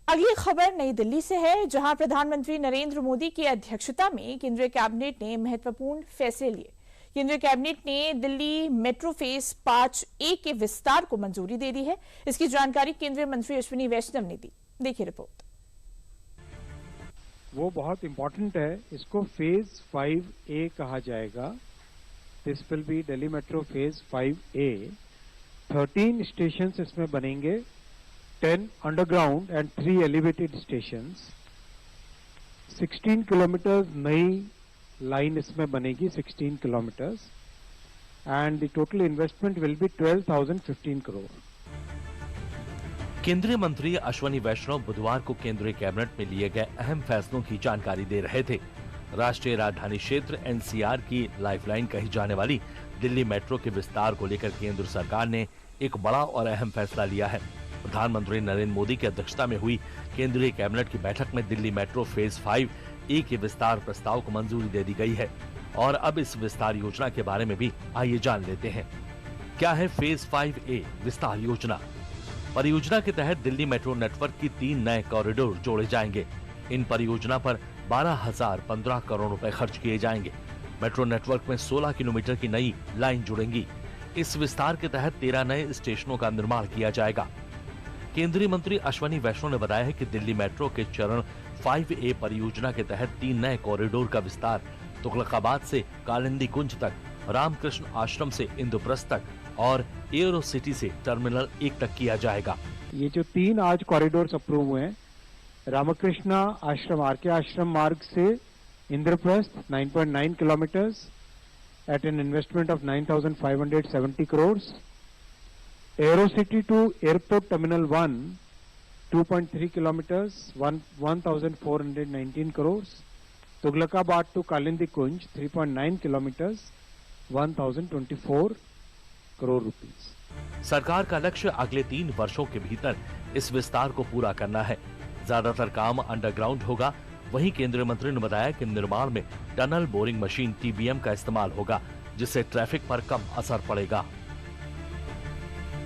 अगली खबर नई दिल्ली से है, जहां प्रधानमंत्री नरेंद्र मोदी की अध्यक्षता में केंद्रीय कैबिनेट ने महत्वपूर्ण फैसले लिए। केंद्रीय कैबिनेट ने दिल्ली मेट्रो फेज 5A के विस्तार को मंजूरी दे दी है। इसकी जानकारी केंद्रीय मंत्री अश्विनी वैष्णव ने दी। देखिए रिपोर्ट। वो बहुत इंपॉर्टेंट है। इसको फेज 5A कहा जाएगा। This will be Delhi metro phase 5A। 13 station इसमें बनेंगे, 10 underground and 3 elevated stations. 16 kilometre नई लाइन इसमें बनेगी, 16 kilometres, and the total investment will be 12,015 crore. केंद्रीय मंत्री अश्विनी वैष्णव बुधवार को केंद्रीय कैबिनेट में लिए गए अहम फैसलों की जानकारी दे रहे थे। राष्ट्रीय राजधानी क्षेत्र NCR की लाइफलाइन कही जाने वाली दिल्ली मेट्रो के विस्तार को लेकर केंद्र सरकार ने एक बड़ा और अहम फैसला लिया है। प्रधानमंत्री नरेंद्र मोदी की अध्यक्षता में हुई केंद्रीय कैबिनेट की बैठक में दिल्ली मेट्रो फेज 5A के विस्तार प्रस्ताव को मंजूरी दे दी गई है। और अब इस विस्तार योजना के बारे में भी आइए जान लेते हैं। क्या है फेज 5A विस्तार योजना? परियोजना के तहत दिल्ली मेट्रो नेटवर्क की 3 नए कॉरिडोर जोड़े जाएंगे। इन परियोजना पर 12,015 करोड़ रुपए खर्च किए जाएंगे। मेट्रो नेटवर्क में 16 किलोमीटर की नई लाइन जुड़ेंगी। इस विस्तार के तहत 13 नए स्टेशनों का निर्माण किया जाएगा। केंद्रीय मंत्री अश्विनी वैष्णव ने बताया है कि दिल्ली मेट्रो के चरण 5A परियोजना के तहत 3 नए कॉरिडोर का विस्तार तुगलकाबाद से कालिंदी कुंज तक, रामकृष्ण आश्रम से इंद्रप्रस्थ तक और एयरो सिटी से टर्मिनल 1 तक किया जाएगा। ये जो 3 आज कॉरिडोर्स अप्रूव हुए हैं, रामकृष्णा आश्रम RK आश्रम मार्ग से Indraprastha 9.9 kilometres at an investment of 9,570 crores. Aerocity to Airport Terminal 1, 2.3 kilometers, 1,419 crores. Tughlakabad to Kalindi Kunj, 3.9 kilometers, 1,024 crore rupees. सरकार का लक्ष्य अगले 3 वर्षों के भीतर इस विस्तार को पूरा करना है। ज्यादातर काम अंडरग्राउंड होगा। वहीं केंद्रीय मंत्री ने बताया कि निर्माण में टनल बोरिंग मशीन TBM का इस्तेमाल होगा, जिससे ट्रैफिक पर कम असर पड़ेगा।